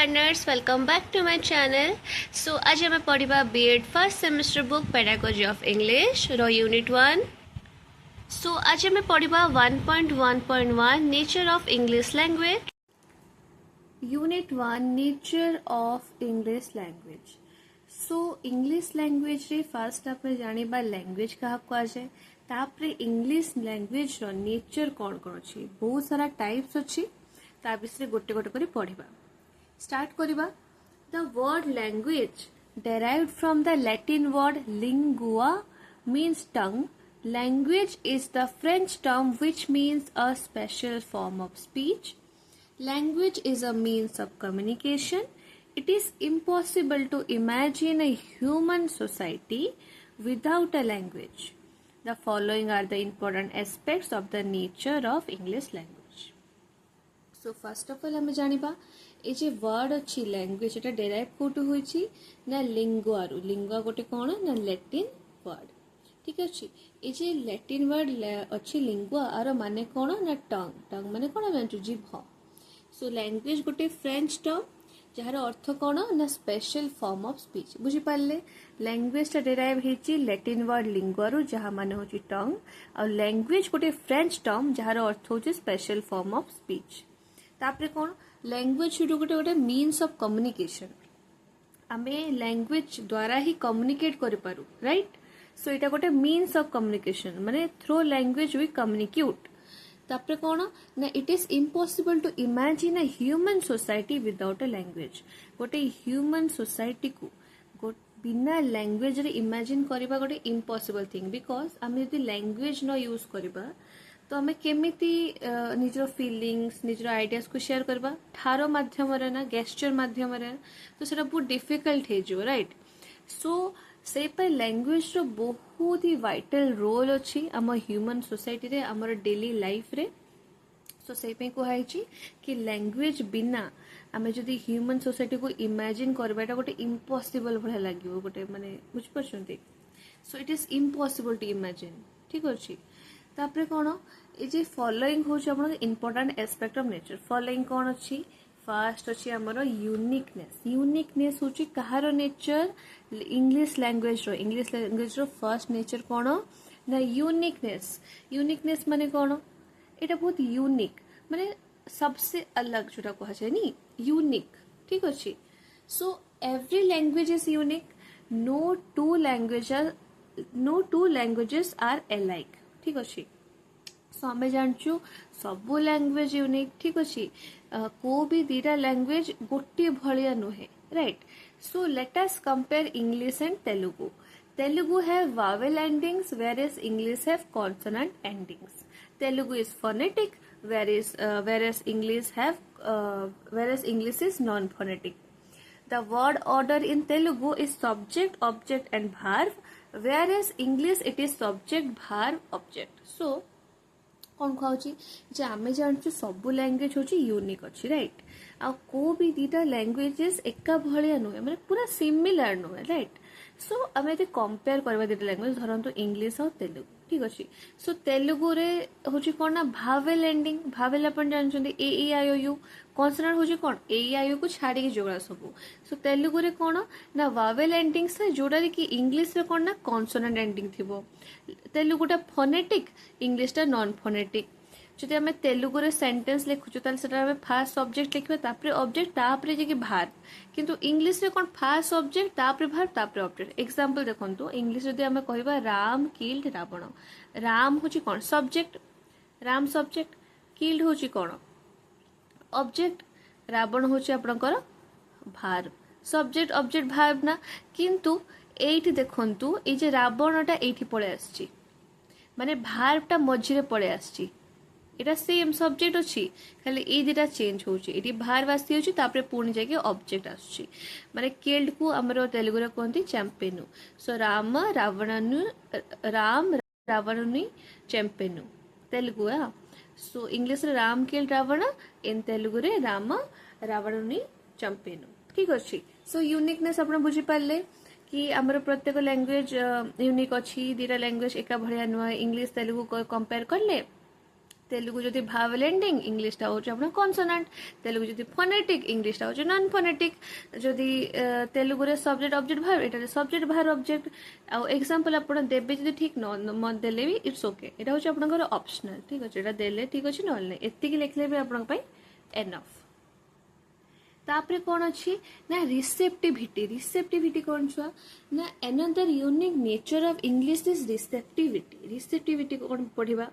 learners, welcome back to my channel. So आज हमें पढ़िबा B.Ed first semester book pedagogy of English रो unit 1. So आज हमें पढ़िबा 1.1.1 nature of English language. Unit 1 nature of English language. So English language रे first आपने जानिबा लैंग्वेज कहा को जाए तापरे इंग्लिश लैंग्वेज रो नेचर कोन कोन अछि बहुत सारा टाइप्स अछि ता विषय गोटे गोटे करी पढ़िबा. स्टार्ट करिबा. The word language derived from the Latin word lingua means tongue. Language is the French term which means a special form of speech. Language is a means of communication. It is impossible to imagine a human society without a language. The following are the important aspects of the nature of English language. So first of all हमें जानिबा ए जे word अच्छी language एटा derive कोटु होइछि ना lingua रु. Lingua गोटे कोन ना Latin word. ठीक अछि. ए जे Latin word अच्छी lingua आरो माने कोन ना टंग. टंग माने कोन जानछु जीभ. सो लैंग्वेज गोटे फ्रेंच टर्म जहार अर्थ कोन ना स्पेशल फॉर्म ऑफ स्पीच. बुझि पाले लैंग्वेज टा डेराइव हेछि लैटिन वर्ड लिंगुआ रु जहा माने होछि टंग और लैंग्वेज गोटे फ्रेंच टर्म जहार अर्थ होछि स्पेशल फॉर्म ऑफ स्पीच. तापरे कोन लैंग्वेज गोटे गोटे मीन्स ऑफ कम्युनिकेशन. आमे लैंग्वेज द्वारा ही कम्युनिकेट करि पारु. राइट. सो इटा गोटे मीन्स ऑफ कम्युनिकेशन माने थ्रू लैंग्वेज वी कम्युनिकेट. तापरे कोन ना it is impossible to imagine a human society without a language. गोटे ह्यूमन सोसाइटी को बिना लैंग्वेज रे इमेजिन करबा गोटे इम्पॉसिबल थिंग. बिकॉज आमे यदि लैंग्वेज न यूज करबा तो आम केमिति निजर फीलिंग्स निजर आइडियाज को शेयर करबा ठारो माध्यम रे ना गेस्चर माध्यम रे तो सेटा बहुत डिफिकल्ट हे जो. राइट. सो से पे लैंग्वेज रो बहुत ही वाइटल रोल अछि हम ह्यूमन सोसाइटी रे हमर डेली लाइफ रे. सो से पे कहै छी कि लैंग्वेज बिना आमे जदी ह्यूमन सोसाइटी को इमेजिन करबाटा गोटे इम्पॉसिबल भला लागियो गोटे माने बुझ परछंती. So it is impossible to imagine. ठीक अछि. तापरे कोन ए जे फॉलोइंग होछ हमर important aspect of nature. Following कोन अछि फर्स्ट अछि हमर यूनिकनेस. यूनिकनेस होछि कहारो नेचर इंग्लिश लैंग्वेज रो फर्स्ट नेचर कोन ना यूनिकनेस. यूनिकनेस माने कोन एटा बहुत यूनिक माने सबसे अलग जोटा कहा जाय नी यूनिक. ठीक अछि. So every language is unique. No two languages are alike. ठीक अछि. सो हमें जानछु सबो लैंग्वेज यूनिक. ठीक अछि. को भी दीटा लैंग्वेज गोटे भलिया नुहे. Right. So let us compare English and Telugu. Telugu have vowel endings whereas English have consonant endings. Telugu is phonetic whereas English is non-phonetic. The word order in Telugu is subject, object and verb whereas English it is subject, verb, object. So कौन कहूँ जे आमे जानछु सब language होची unique अछि. Right. आ को भी दीटा languages एका भलिया नुहे माने पूरा सिमिलर नुहे. राइट. सो आमे जे कंपेयर करबा दीटा लैंग्वेज धरंतु इंग्लिश और तेलुगु. ठीक अछि. सो तेलुगु रे होची कोन ना भावेल एंडिंग. भावेल अपन जानछन्ती A E I O U. Consonant होची कोन ए ई आई ओ को छाडी के जोड़ा सब. सो तेलुगु रे कोन ना वावेल एंडिंग से जोड़ा कि इंग्लिश रे कोन ना कॉन्सोनेंट एंडिंग थिबो. तेलुगुटा फोनेटिक इंग्लिश टा नॉन फोनेटिक. जदि हमें तेलुगु रे सेंटेंस लिखुछु ताले सेटा हमें फास्ट सब्जेक्ट लिखबे तापरे ऑब्जेक्ट तापरे जे कि भार. किंतु इंग्लिश रे कोन फास्ट सब्जेक्ट तापरे भार तापरे ऑब्जेक्ट. एग्जांपल देखंतु इंग्लिश जदि हमें कहबा राम किल्ड रावण. राम होची कोन सब्जेक्ट. राम सब्जेक्ट. किल्ड होची कोन ऑब्जेक्ट. रावण होची आपनकर भार. सब्जेक्ट ऑब्जेक्ट भार ना. किंतु एठी देखंतु ए जे रावणटा एठी पळे आछी माने भारटा मझिरे पळे आछी. एटा सेम सब्जेक्ट अछि खाली ए दिटा चेंज होछि. एटी भार वासी होछि तापरे पुणी जाके ऑब्जेक्ट आछी. माने किल्ड को हमरो तेलुगु रे कोंती चैंपियन. सो राम रावणनु चैंपियन तेलुगु. सो इंग्लिश रे राम किल्ड रावण. इन तेलुगु रे राम रावणनु चैंपियन. ठीक अछि. सो यूनिकनेस आपण बुझि पाले कि हमर प्रत्येक लैंग्वेज यूनिक अछि. दीटा लैंग्वेज एका भलिया नुवा. इंग्लिश तेलुगु को कंपेयर करले तेलुगु जदि भावेल एंडिंग इंग्लिशटा होची आपन कॉन्सोनेंट तेलुगु जदि फोनेटिक इंग्लिशटा होची नॉन फोनेटिक जदि तेलुगु रे सब्जेक्ट ऑब्जेक्ट भाव एटा सब्जेक्ट भार ऑब्जेक्ट आ एग्जांपल आपन देबे जदि ठीक न मन देले भी इट्स ओके एटा होची आपनकर ऑप्शनल ठीक अछि एटा देले ठीक अछि नॉन नै एत्ती कि लिखले भी आपन पई एनफ तापरे कौन अच्छी ना रिसेप्टिविटी कौन छुआ ना another unique nature of English is receptivity कौन पढ़िबा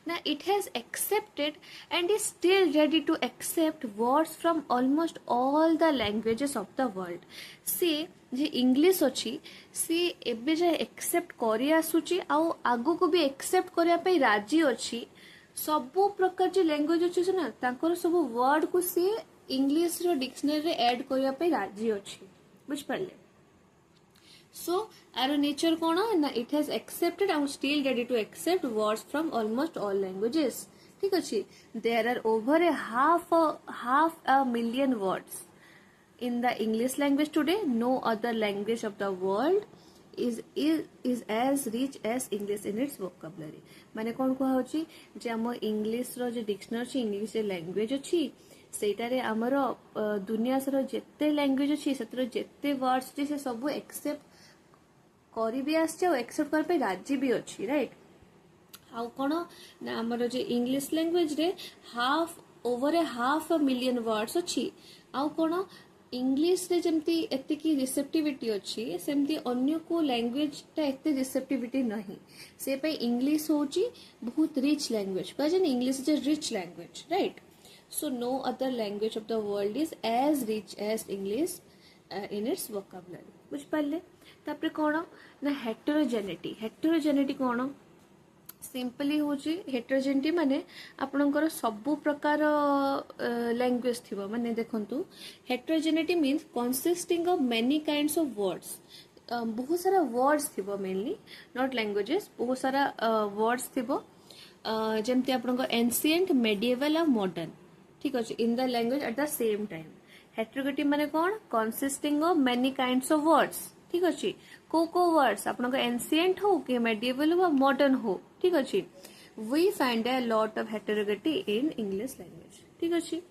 ना it has accepted and is still ready to accept words from almost all the languages of the world सी जे इंग्लिश अच्छी सी एबे जे एक्सेप्ट करि आसुची आ आगु को भी एक्सेप्ट करिया पे राजी अच्छी सबु प्रकार जे लैंग्वेज अच्छी ना तांकर सब वर्ड को सी इंग्लिश रो डिक्शनरी रे ऐड करिया पे राजी अछि बुझ पड़ले सो आरो नेचर कोन ना it has accepted and still ready to accept words from almost all languages ठीक अछि there are over a half a million words in the English language today. No other language of the world is as rich as English in its vocabulary. माने कौन कहा होची जे हम English रो जे dictionary अछि English जे language अछि सेटारे हमर दुनिया सरो जेते लैंग्वेज अछि सेतर जेते वर्ड्स जे से सब एक्सेप्ट करि भी आछे और एक्सेप्ट कर पे राजी भी अछि राइट आउ कोन ना हमर जे इंग्लिश लैंग्वेज रे over a half a million words अछि आउ कोन इंग्लिश रे जमती एते की रिसेप्टिविटी अछि सेमती अन्य को लैंग्वेज ता एते रिसेप्टिविटी नहीं से पे इंग्लिश होची बहुत रिच लैंग्वेज कहजन English is a rich language right so no other language of the world is as rich as English in its vocabulary बुझ पाले तापरे कोन ना हेटेरोजेनिटी कोन सिंपली होची हेटेरोजेनिटी माने आपनकर सब प्रकार लैंग्वेज थिबो माने देखंतु heterogeneity means consisting of many kinds of words बहुत सारा वर्ड्स थिबो मेनली नॉट लैंग्वेजेस बहुत सारा वर्ड्स थिबो जेमती आपनकर एंशिएंट मेडिएवल और मॉडर्न ठीक अछि in the language at the same time heterogeneity माने कोन consisting of many kinds of words ठीक अछि को वर्ड्स आपनकर एंशिएंट हो कि मेडिएवल हो मॉडर्न हो ठीक अछि we find a lot of heterogeneity in English language ठीक अछि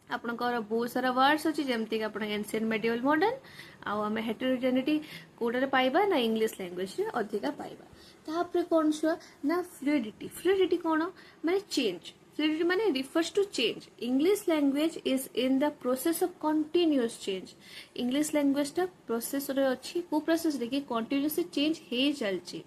आपनकर बहुत सारा वर्ड्स अछि जेमति कि आपन एंशिएंट मेडिएवल मॉडर्न आ हम हेटेरोजेनिटी कोडरे पाइबा ना इंग्लिश लैंग्वेज रे अधिका पाइबा तापरे कोन छ ना फ्लूइडिटी कोन माने चेंज फ्लूइडिटी माने refers to change English language is in the process of continuous change English language ता प्रोसेस रे अछि को प्रोसेस देखि कंटीन्यूअसली चेंज हे चलछि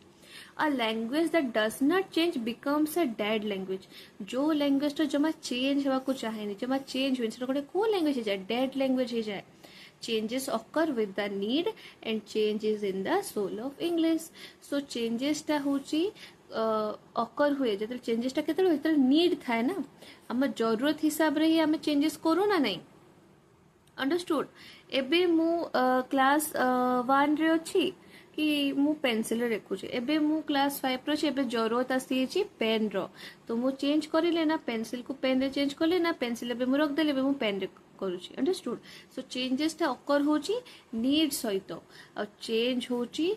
a language that does not change becomes a dead language जो लैंग्वेज तो जमा चेंज होवा को चाहेनी जमा चेंज होइछ गोटे को लैंग्वेज हे जाय डेड लैंग्वेज हे जाय changes occur with the need and changes in the soul of English so changes ता होची occur हुए जते changes ता केते भीतर नीड थाए ना हम जरूरत हिसाब रे ही हम चेंजेस करू ना नहीं अंडरस्टूड एबे मु क्लास 1 रे अछि कि मु पेंसिल रे लिखुची एबे मु क्लास 5 रो एबे जरूरत आसी छी पेन रो तो मु चेंज करि लेना पेंसिल को पेन रे चेंज कर लेना पेंसिल एबे मु रख देले एबे मु पेन रे करूची अंडरस्टूड सो चेंजेस ता ओकर होची नीड सहित और चेंज होची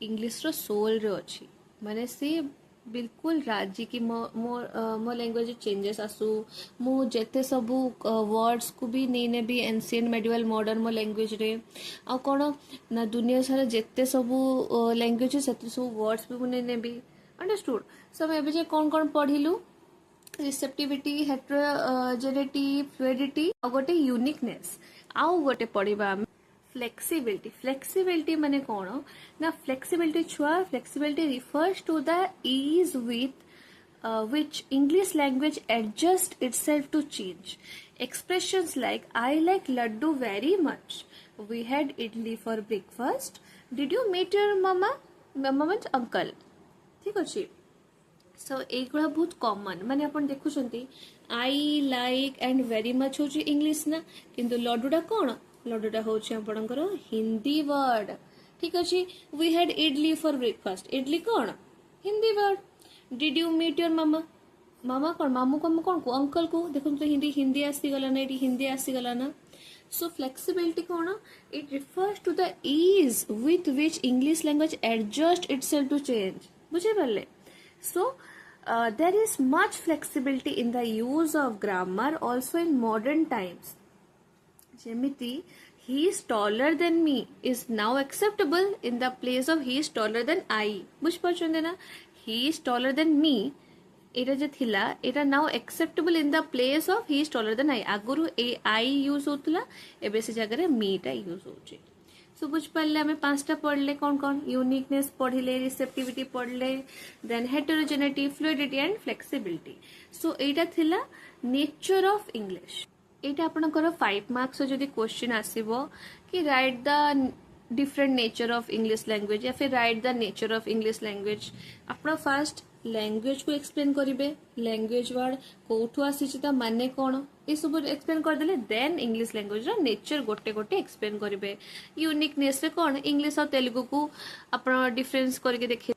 इंग्लिश रो सोल रे अछि माने से बिल्कुल राजी कि मो लैंग्वेज चेंजेस आसु मु जेते सबु वर्ड्स को भी नहीं ने भी एंशिएंट मेडिवल मॉडर्न मो लैंग्वेज रे आ कोन ना दुनिया सारा जेते सबु लैंग्वेज सेते सब वर्ड्स भी मुने ने भी अंडरस्टूड सब एबे जे कोन पढिलु रिसेप्टिविटी हेटेरोजेनिटी फ्लूइडिटी आ गोटे यूनिकनेस आ गोटे पढिबा फ्लेक्सिबिलिटी माने कोन ना फ्लेक्सिबिलिटी छुआ flexibility refers to the ease with which English language adjusts itself to change expressions like I like laddu very much we had idli for breakfast did you meet your mama means uncle ठीक अछि सो एगुड़ा बहुत common माने अपन देखुछंती I like and very much होची English ना किंतु लड्डूटा कोन लड्डूटा होची आपनकर हिंदी वर्ड ठीक अछि we had idli for breakfast idli कोन Hindi word did you meet your mama mama कोन मामू कोन को अंकल को देखो तो हिंदी आसी गला ना हिंदी आसी गला ना सो फ्लेक्सिबिलिटी कोन it refers to the ease with which English language adjusts itself to change बुझे परले सो there is much flexibility in the use of grammar also in modern times. ଯେମିତି he is taller than me is now acceptable in the place of he is taller than I. ବୁଝିପାରୁଛନ୍ତି ନା? he is taller than me ଏଇଟା ଯେ ଥିଲା ଏଇଟା now acceptable in the place of he is taller than I. ଆଗରୁ ଏ I use होतला ଏବେ ସେ ଜାଗାରେ me ଟା यूज होଉଛି. सो बुझिपारे आम पांचटा पढ़ले कौन कौन यूनिकनेस पढ़ले रिसेप्टिविटी पढ़ले देन हेटेरोजेनिटी फ्लूइडिटी एंड फ्लेक्सिबिलिटी. सो एटा थिला नेचर ऑफ इंग्लिश. एटा आपनकर 5 मार्क्स जदि क्वेश्चन आसीबो कि right the different nature of English language या फिर right the nature of English language. आपण फर्स्ट लैंग्वेज को एक्सप्लेन करिवे. लैंग्वेज वर्ड कोठु आसीछि ता माने कोन ए सब एक्सप्लेन कर देले. देन इंग्लिश लैंग्वेज रो नेचर गोटे गोटे एक्सप्लेन करिवे. यूनिकनेस रे कोन इंग्लिश और तेलुगु को आपण डिफरेंस करके देखि.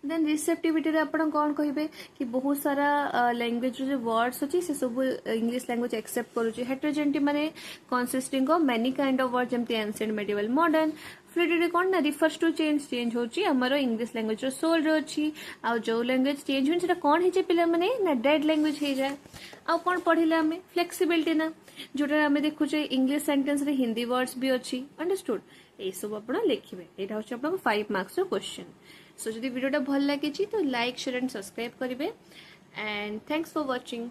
देन रिसेप्टिविटी रे आपण कोन कहिबे कि बहुत सारा लैंग्वेज जो वर्ड्स अछि से सब इंग्लिश लैंग्वेज एक्सेप्ट करूछि. हेटेरोजेनिटी माने consisting of many kind of word जेमति एंशिएंट मेडिवल मॉडर्न. फ्लूइडिटी कौन ना रिफर्स टू चेंज होची हमरो इंग्लिश लैंग्वेज रो सोल रो अछि. आ जो लैंग्वेज चेंज होन सेटा कोन हे जे पिला माने ना डेड लैंग्वेज हे जाय. आ कोन पढिला हमें फ्लेक्सिबिलिटी ना जोटा हमें देखु जे इंग्लिश सेंटेंस रे हिंदी वर्ड्स भी अछि. अंडरस्टूड. ए सब आपण लिखिबे. एटा होची आपण 5 मार्क्स रो क्वेश्चन. सो जदि वीडियोटा भल लागिछि तो लाइक शेयर एंड सब्सक्राइब करिवे. And thanks for watching.